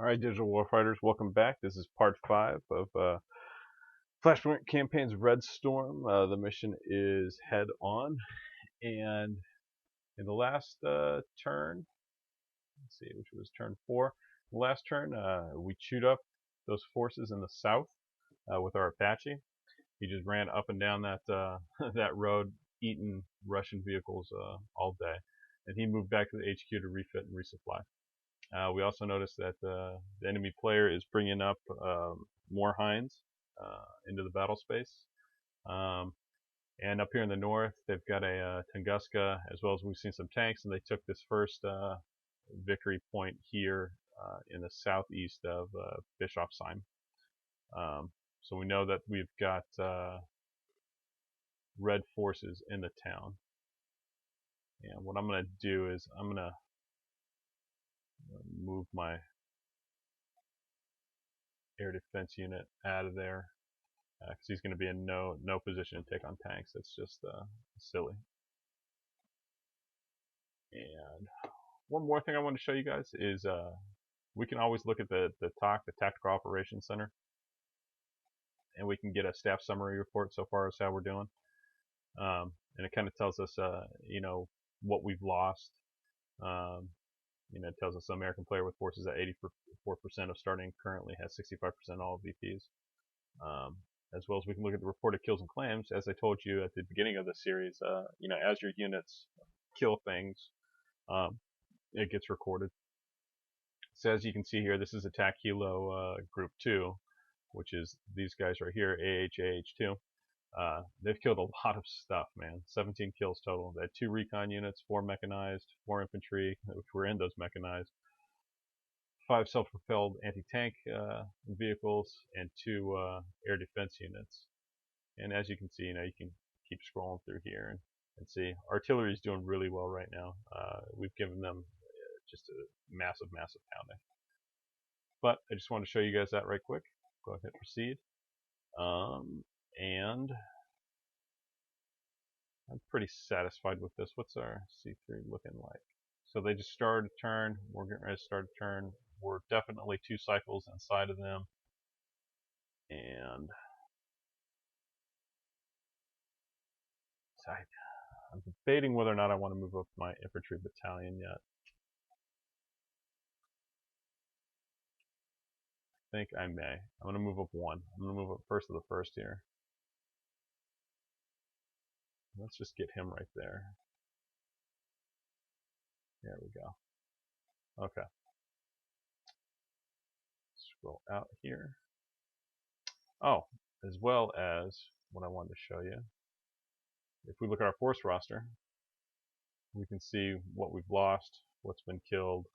Alright, Digital Warfighters, welcome back. This is part 5 of Flashpoint Campaign's Red Storm. The mission is Head On, and in the last turn, let's see, which was turn 4, the last turn, we chewed up those forces in the south with our Apache. He just ran up and down that that road, eating Russian vehicles all day, and he moved back to the HQ to refit and resupply. We also noticed that the enemy player is bringing up more Hinds into the battle space. And up here in the north, they've got a Tunguska, as well as we've seen some tanks, and they took this first victory point here in the southeast of Bischofsheim. So we know that we've got red forces in the town. And what I'm going to do is I'm going to move my air defense unit out of there because he's going to be in no position to take on tanks. It's just silly. And one more thing I want to show you guys is we can always look at the TOC, the Tactical Operations Center, and we can get a staff summary report so far as how we're doing. And it kind of tells us, you know, what we've lost. You know, it tells us the American player with forces at 84% of starting currently has 65% all VPs. As well as we can look at the reported kills and claims. As I told you at the beginning of the series, you know, as your units kill things, it gets recorded. So as you can see here, this is Attack Helo Group 2, which is these guys right here, AH-AH2. They've killed a lot of stuff, man. 17 kills total. They had 2 recon units, 4 mechanized, 4 infantry, which were in those mechanized, 5 self-propelled anti-tank vehicles, and 2 air defense units. And as you can see, you know, you can keep scrolling through here and see artillery is doing really well right now. We've given them just a massive pounding. But I just wanted to show you guys that right quick. Go ahead and hit proceed. And I'm pretty satisfied with this. What's our C3 looking like? So they just started a turn. We're getting ready to start a turn. We're definitely 2 cycles inside of them. And so I'm debating whether or not I want to move up my infantry battalion yet. I think I may. I'm going to move up 1. I'm going to move up first of the first here. Let's just get him right there. There we go. Okay. Scroll out here. Oh, as well as what I wanted to show you. If we look at our force roster, we can see what we've lost, what's been killed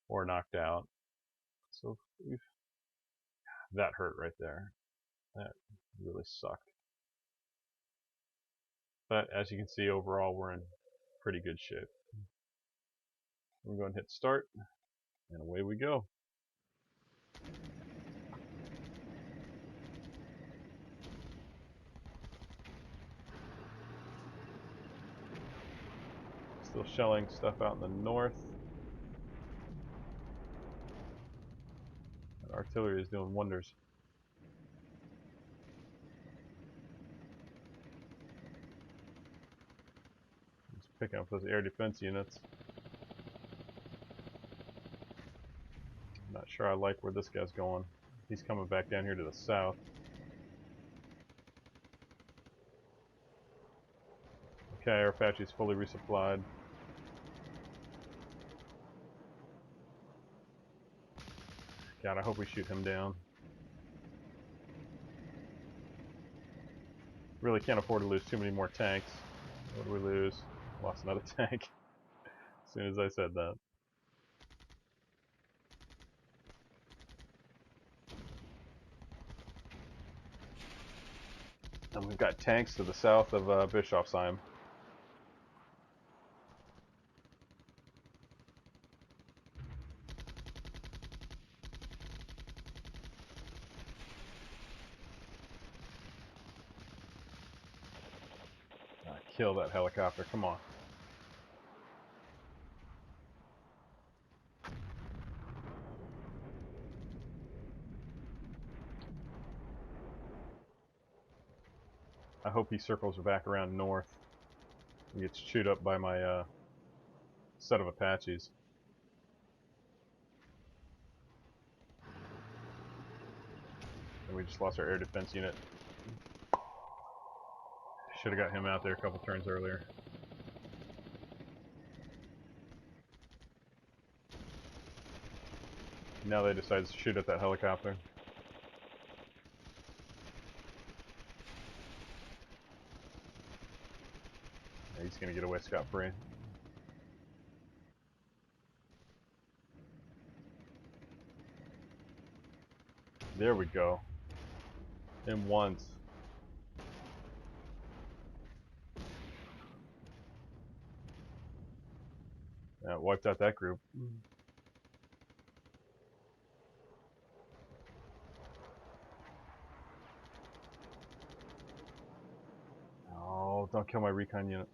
or knocked out. So that hurt right there. That really sucked. But as you can see, overall, we're in pretty good shape. We're going to hit start, and away we go. Still shelling stuff out in the north. That artillery is doing wonders. Just picking up those air defense units. Not sure I like where this guy's going. He's coming back down here to the south. Okay, our Apache's fully resupplied. God, I hope we shoot him down. Really can't afford to lose too many more tanks. What do we lose? Lost another tank. As soon as I said that. And we've got tanks to the south of Bischofsheim. Kill that helicopter, come on. I hope he circles back around north and gets chewed up by my set of Apaches. And we just lost our air defense unit. Should have got him out there a couple turns earlier. Now they decide to shoot at that helicopter. Yeah, he's gonna get away scot-free. There we go. Him once. Yeah, wiped out that group. Oh, don't kill my recon unit.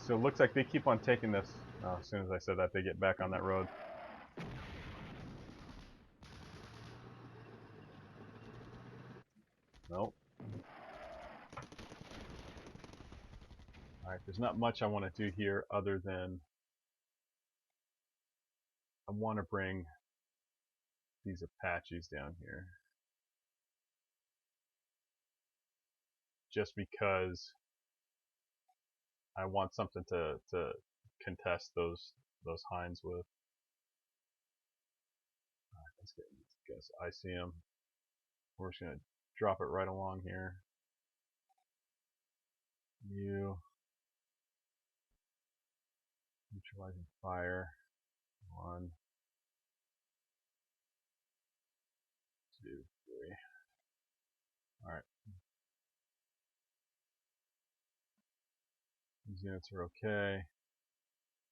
So it looks like they keep on taking this. Oh, as soon as I said that, they get back on that road. Nope. Alright, there's not much I want to do here other than I want to bring these Apaches down here. Just because I want something to contest those Hinds with. Alright, let's get this ICM. We're just gonna drop it right along here. You neutralizing fire. 1, 2, 3. Alright. These units are okay.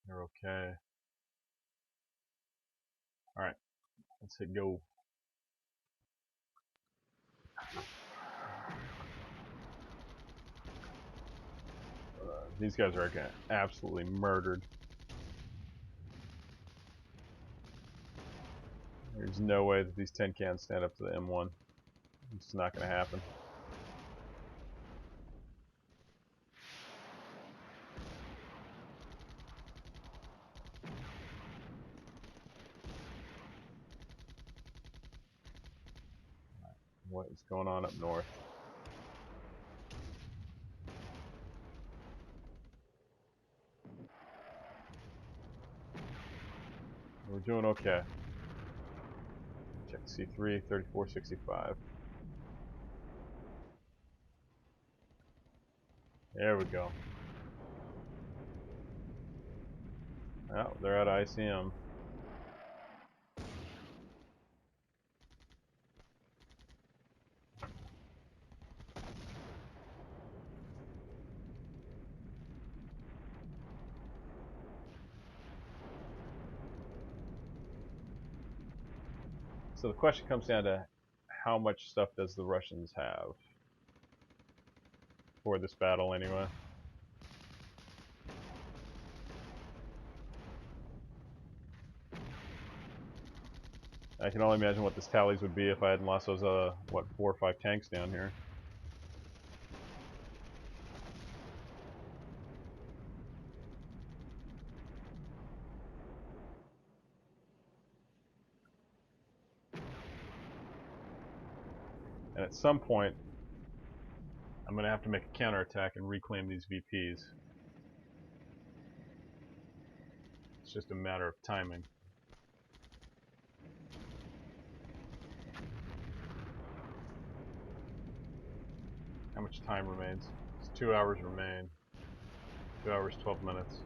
They're okay. Alright. Let's hit go. These guys are getting absolutely murdered. There's no way that these tin cans stand up to the M1. It's not going to happen. What is going on up north? We're doing okay. Check C3, 3465. There we go. Oh, they're at ICM. So the question comes down to how much stuff does the Russians have for this battle anyway? I can only imagine what this tallies would be if I hadn't lost those, what, 4 or 5 tanks down here. And at some point, I'm going to have to make a counterattack and reclaim these VPs. It's just a matter of timing. How much time remains? It's 2 hours remain. 2 hours, 12 minutes.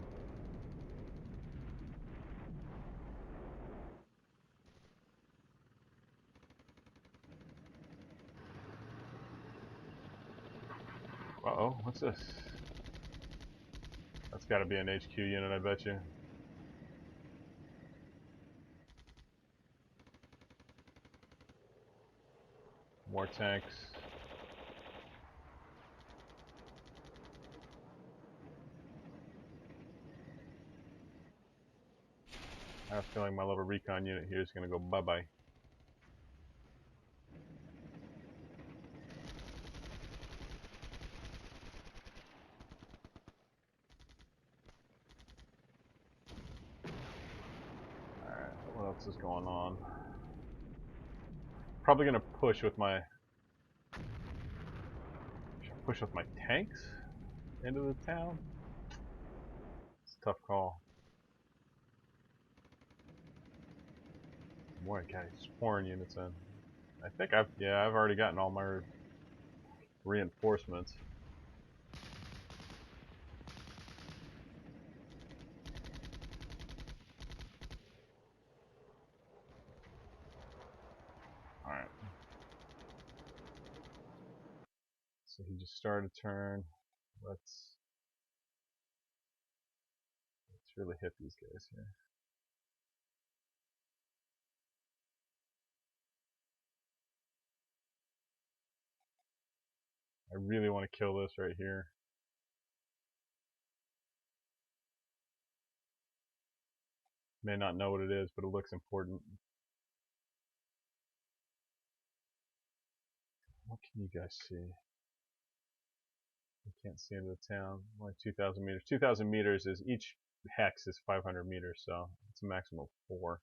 Uh-oh, what's this? That's got to be an HQ unit, I bet you. More tanks. I have a feeling my little recon unit here is going to go bye-bye. else is going on? Probably gonna push with my tanks into the town. It's a tough call. Boy, guys, pouring units in. I think I've already gotten all my reinforcements. All right. So he just started a turn. Let's really hit these guys here. I really want to kill this right here. May not know what it is, but it looks important. What can you guys see? You can't see into the town. Only 2,000 meters. 2,000 meters is each hex is 500 meters, so it's a maximum of 4.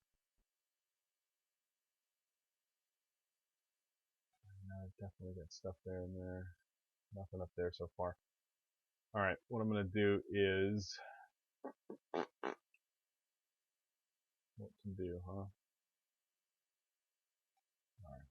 Definitely got stuff there and there. Nothing up there so far. Alright, what I'm going to do is... What to do, huh? Alright.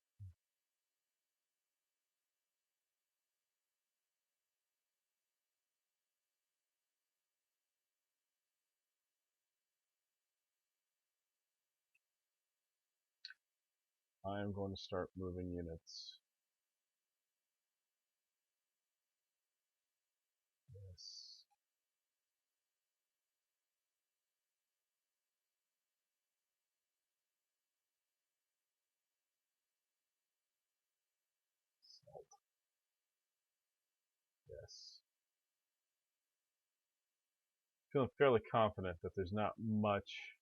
I am going to start moving units. Yes. Salt. Yes. Feeling fairly confident that there's not much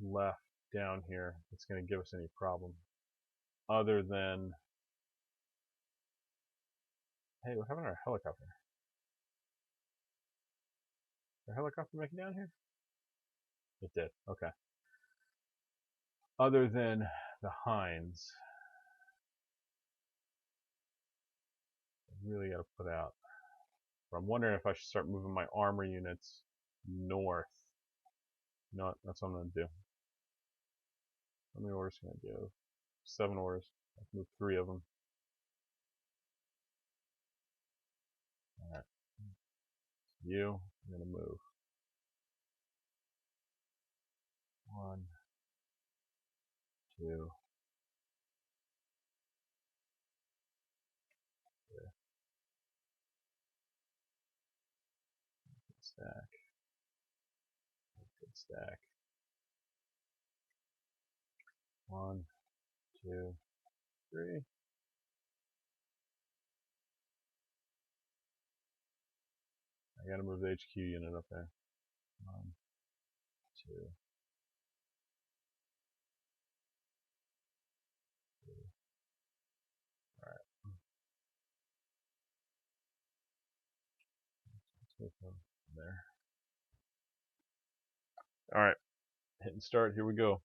left down here that's going to give us any problem. Other than... Hey, what happened to our helicopter? Did our helicopter make it down here? It did. Okay. Other than the Hinds, I really got to put out. But I'm wondering if I should start moving my armor units north. No, that's what I'm going to do. How many orders can I give? 7 orders. I can move 3 of them. Alright. You, I'm going to move. 1, 2, 3. Stack. Good stack. 1, 2, 3. I gotta move the HQ unit up there. 1, 2, 3. Alright. Let's move them there. Alright. Hitting start. Here we go.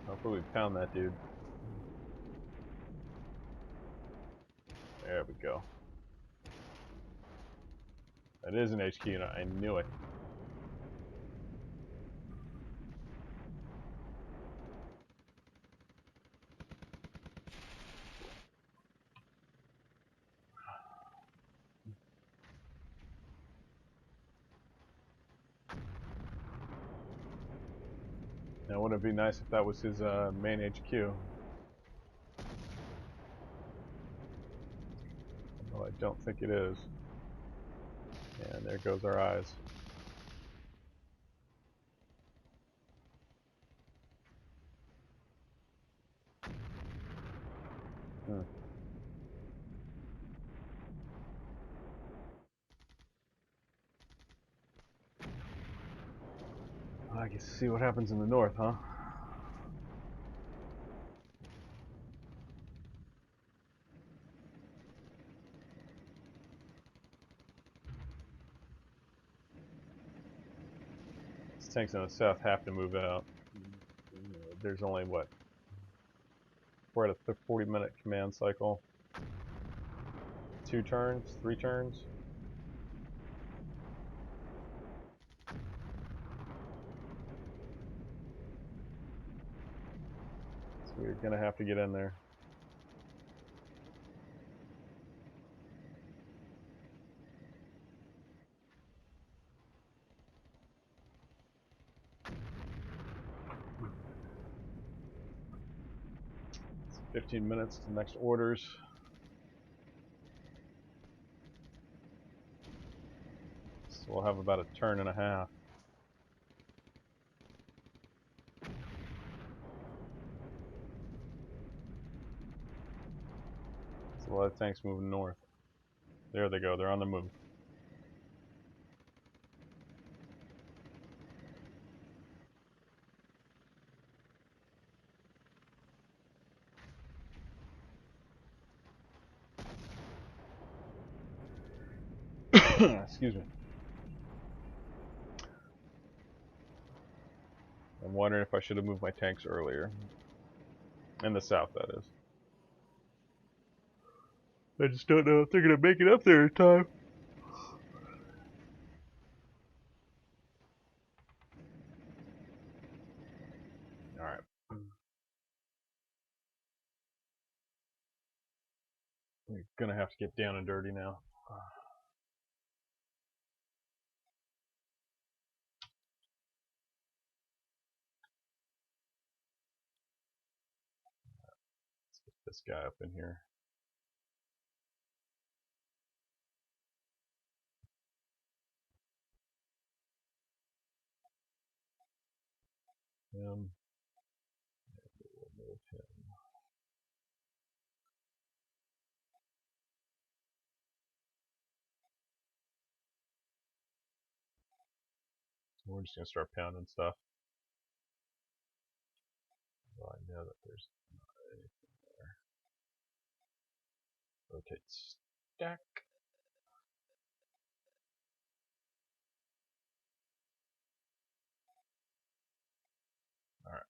Hopefully we pound that dude. There we go. That is an HQ unit. I knew it. Now, wouldn't it be nice if that was his main HQ? Well, I don't think it is. And there goes our eyes. I guess see what happens in the north, huh? tanks in the south have to move out. There's only what? We're at a 40-minute command cycle. 2 turns, 3 turns. So we're gonna have to get in there. It's 15 minutes to next orders. So we'll have about a turn and a half. There's a lot of tanks moving north. There they go, they're on the move. Excuse me. I'm wondering if I should have moved my tanks earlier. In the south, that is. I just don't know if they're going to make it up there in time. Alright. We're going to have to get down and dirty now. Let's get this guy up in here. We'll move him. So we're just going to start pounding stuff. Well, I know that there's not anything there. Rotate stack. Alright.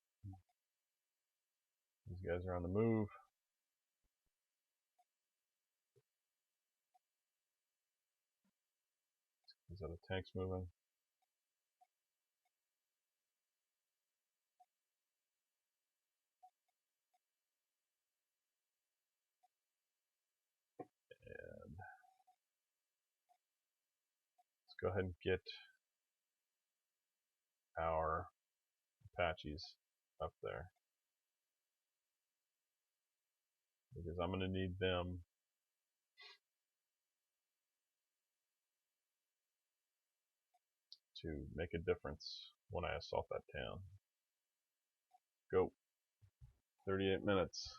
These guys are on the move. These other tanks moving. And let's go ahead and get our Apaches up there. Because I'm going to need them to make a difference when I assault that town. Go. 38 minutes.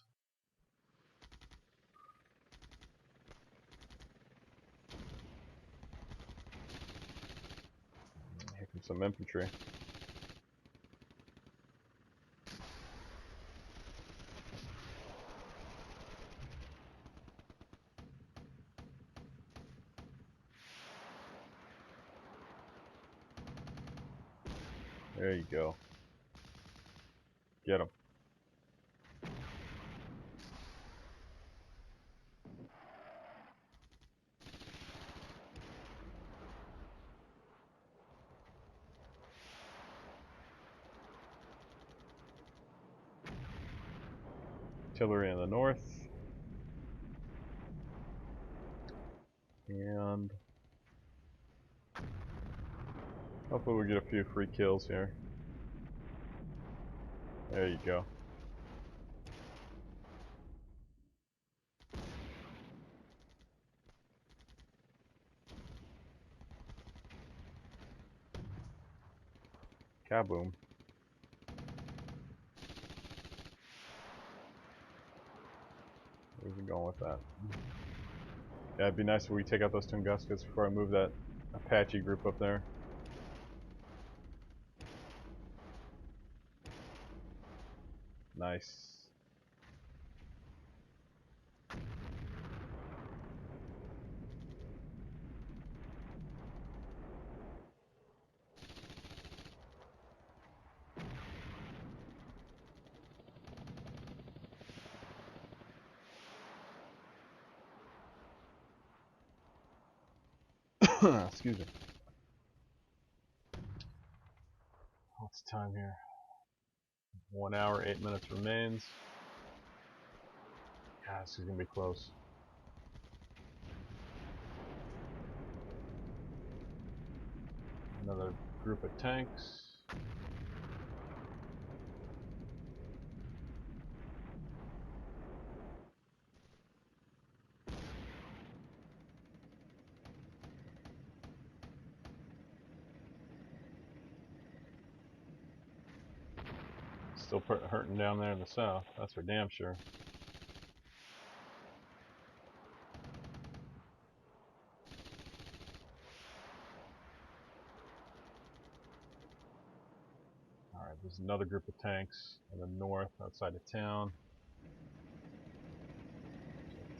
Here comes some infantry. There you go. Get them. Artillery in the north. And hopefully we get a few free kills here. There you go. Kaboom. Where's he going with that? Yeah, it'd be nice if we take out those Tunguskas before I move that Apache group up there. Nice. Excuse me. What's the time here? 1 hour, 8 minutes remains. God, this is gonna be close. Another group of tanks. Still hurting down there in the south, that's for damn sure. Alright, there's another group of tanks in the north outside of town.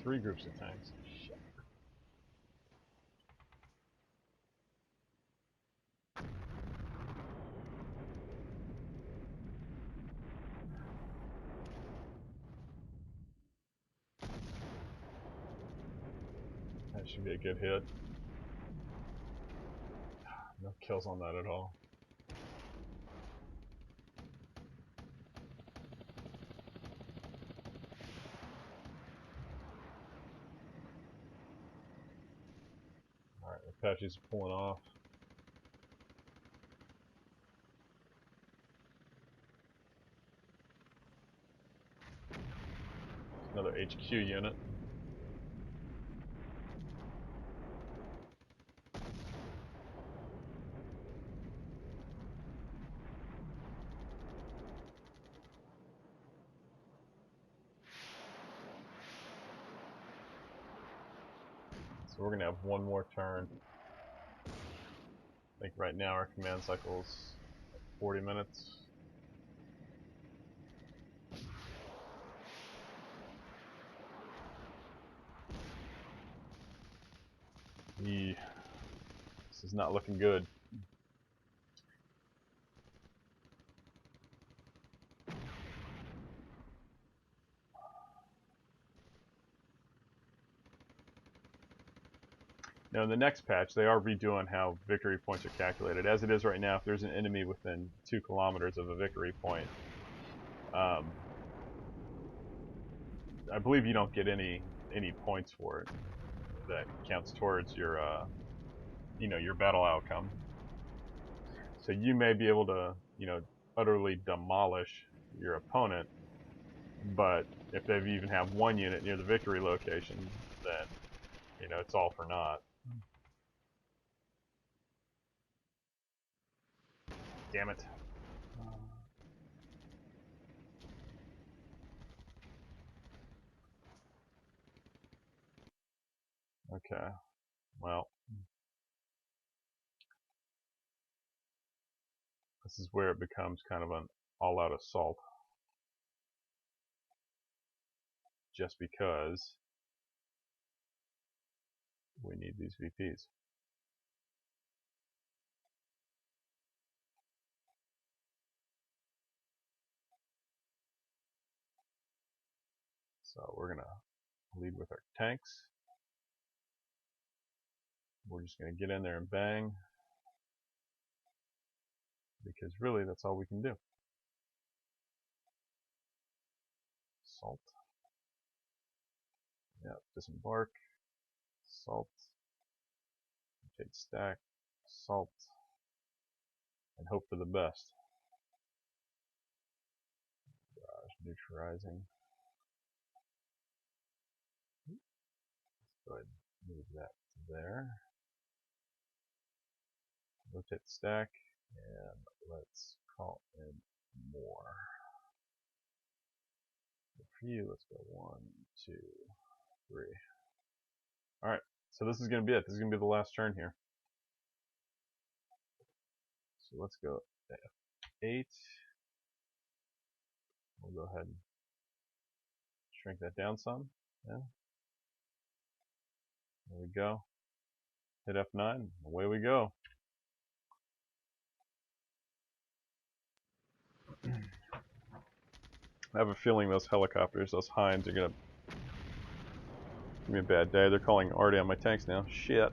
3 groups of tanks. Shit. That should be a good hit. No kills on that at all. Alright, Apache's pulling off. Another HQ unit. So we're gonna have one more turn. I think right now our command cycle's 40 minutes. This is not looking good. Now in the next patch, they are redoing how victory points are calculated. As it is right now, if there's an enemy within 2 kilometers of a victory point, I believe you don't get any points for it. That counts towards your, your battle outcome. So you may be able to, utterly demolish your opponent, but if they even have 1 unit near the victory location, then, it's all for naught. Damn it. Okay, well, this is where it becomes kind of an all-out assault. Just because we need these VPs. So we're gonna lead with our tanks. We're just gonna get in there and bang, because really that's all we can do. Salt. Yeah, disembark. Salt. Rotate stack. Salt. And hope for the best. Neutralizing. Let's go ahead and move that to there. Rotate stack, and let's call in more. For you, let's go 1, 2, 3. Alright, so this is going to be it. This is going to be the last turn here. So let's go F8. We'll go ahead and shrink that down some. Yeah. There we go. Hit F9. Away we go. I have a feeling those helicopters, those Hinds, are gonna give me a bad day. They're calling arty on my tanks now. Shit.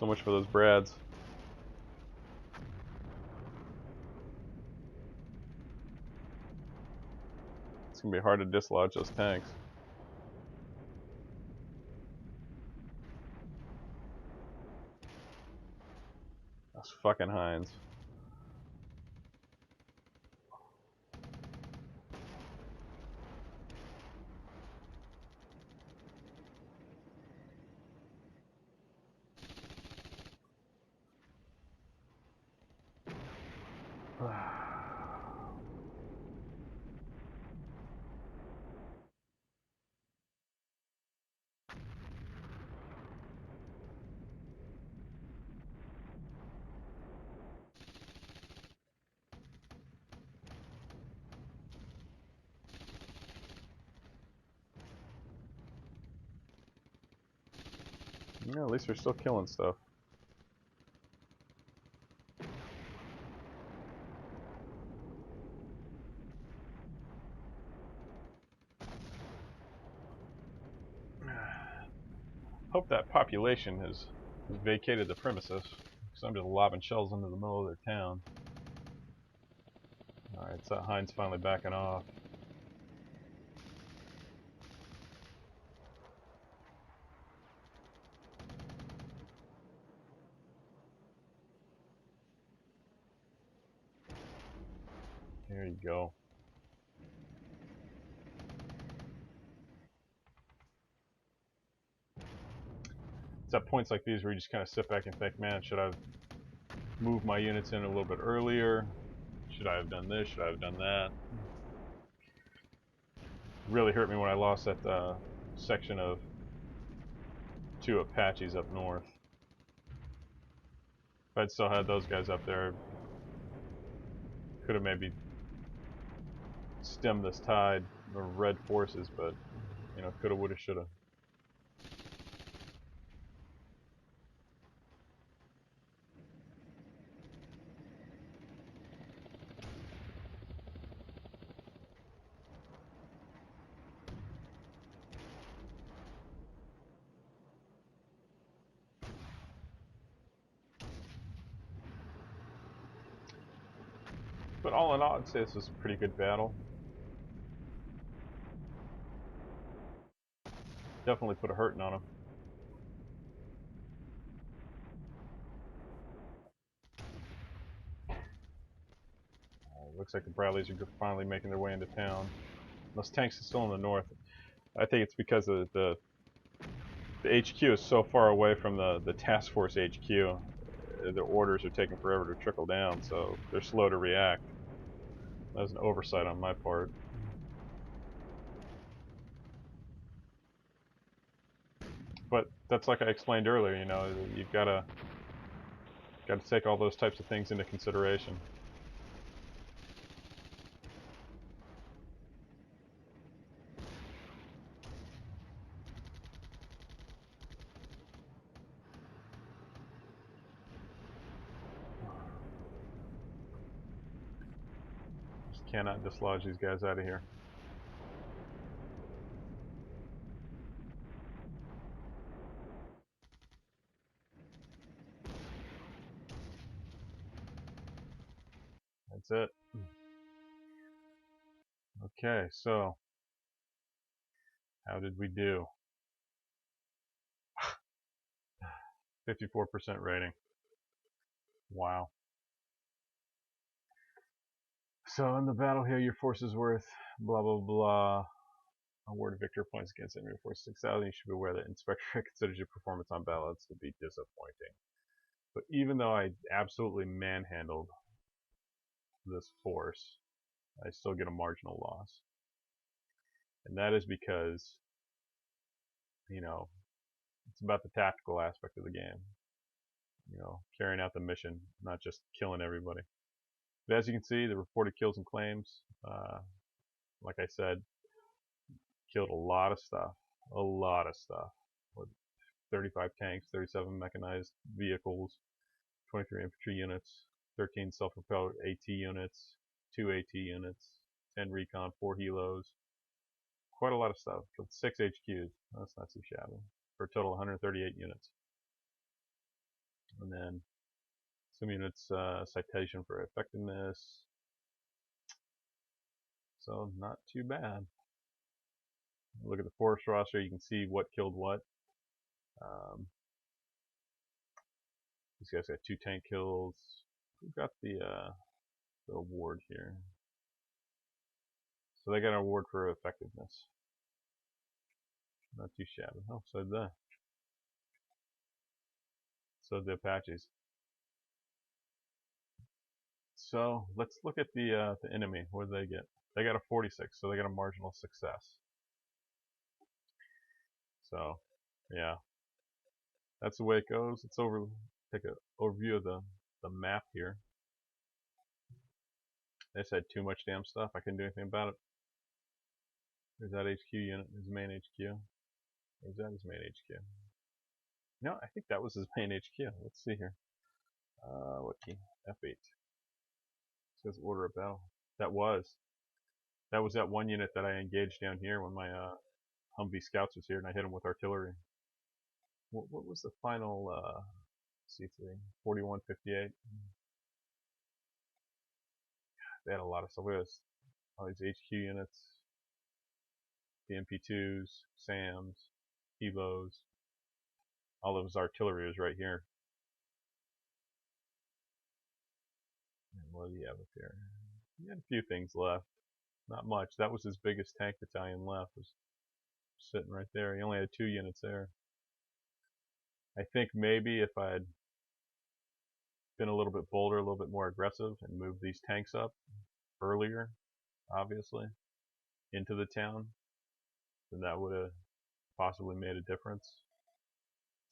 So much for those Brads. It's gonna be hard to dislodge those tanks. Those fucking Hinds. Yeah, at least we're still killing stuff. Hope that population has vacated the premises, because I'm just lobbing shells into the middle of their town. Alright, so Hind's finally backing off. There you go. It's at points like these where you just kind of sit back and think, man, should I have moved my units in a little bit earlier? Should I have done this? Should I have done that? It really hurt me when I lost that section of 2 Apaches up north. If I'd still had those guys up there, could have maybe stemmed this tide of red forces, but, you know, coulda, woulda, shoulda. But all in all, I'd say this was a pretty good battle. Definitely put a hurting on them. Looks like the Bradleys are finally making their way into town. Those tanks are still in the north. I think it's because of the HQ is so far away from the task force HQ. The orders are taking forever to trickle down, so they're slow to react. That was an oversight on my part. But that's like I explained earlier, you know, you've gotta take all those types of things into consideration. Just cannot dislodge these guys out of here. That's it. Okay, so how did we do? 54% rating. Wow. So in the battle here, your force is worth blah blah blah. Award victor points against enemy force 6,000. You should be aware that Inspector considers your performance on ballots to be disappointing. But even though I absolutely manhandled this force, I still get a marginal loss. And that is because, you know, it's about the tactical aspect of the game. You know, carrying out the mission, not just killing everybody. But as you can see, the reported kills and claims, like I said, killed a lot of stuff. A lot of stuff. With 35 tanks, 37 mechanized vehicles, 23 infantry units, 13 self-propelled AT units, 2 AT units, 10 recon, 4 helos. Quite a lot of stuff. Killed 6 HQs. That's not too shabby. For a total of 138 units. And then some units citation for effectiveness. So not too bad. Look at the force roster. You can see what killed what. These guys got 2 tank kills. We've got the award here. So they got an award for effectiveness. Not too shabby. Oh, so the Apaches. So let's look at the enemy. What did they get? They got a 46, so they got a marginal success. So yeah, that's the way it goes. Let's take an overview of the map here. They just had too much damn stuff. I couldn't do anything about it. There's that HQ unit, his main HQ. Or is that his main HQ? No, I think that was his main HQ. Let's see here. What key? F8. It says order of battle. That was that one unit that I engaged down here when my Humvee scouts was here, and I hit him with artillery. What was the final C3? 4158. They had a lot of stuff. All these HQ units, the MP2s, SAMs, Evos. All of his artillery is right here. And what do you have up here? He had a few things left. Not much. That was his biggest tank battalion left. Was sitting right there. He only had 2 units there. I think maybe if I had been a little bit bolder, a little bit more aggressive, and moved these tanks up earlier, obviously, into the town, then that would have possibly made a difference.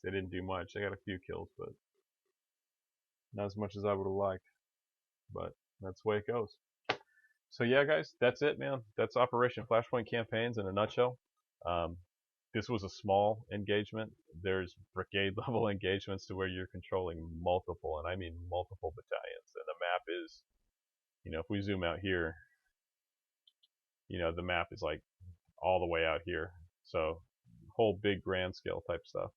They didn't do much. They got a few kills, but not as much as I would have liked. But that's the way it goes. So yeah, guys, that's it, man. That's Operation Flashpoint Campaigns in a nutshell. This was a small engagement. There's brigade level engagements to where you're controlling multiple, and I mean multiple battalions. And the map is, if we zoom out here, the map is like all the way out here. So whole big grand scale type stuff.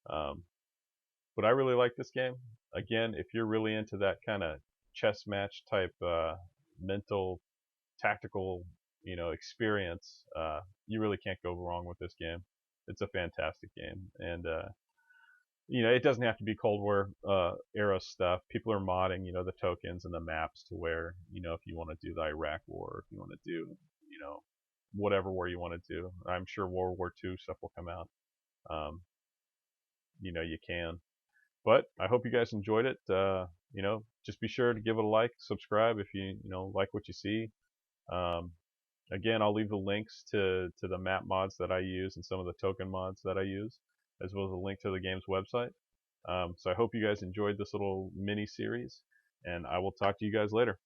But I really like this game. Again, if you're really into that kind of chess match type mental tactical experience, you really can't go wrong with this game. It's a fantastic game, and it doesn't have to be Cold War era stuff. People are modding the tokens and the maps to where if you want to do the Iraq War, if you want to do whatever war you want to do. I'm sure World War II stuff will come out. You can. But I hope you guys enjoyed it. Just be sure to give it a like, subscribe if you like what you see. Again, I'll leave the links to the map mods that I use and some of the token mods that I use, as well as a link to the game's website. So I hope you guys enjoyed this little mini series, and I will talk to you guys later.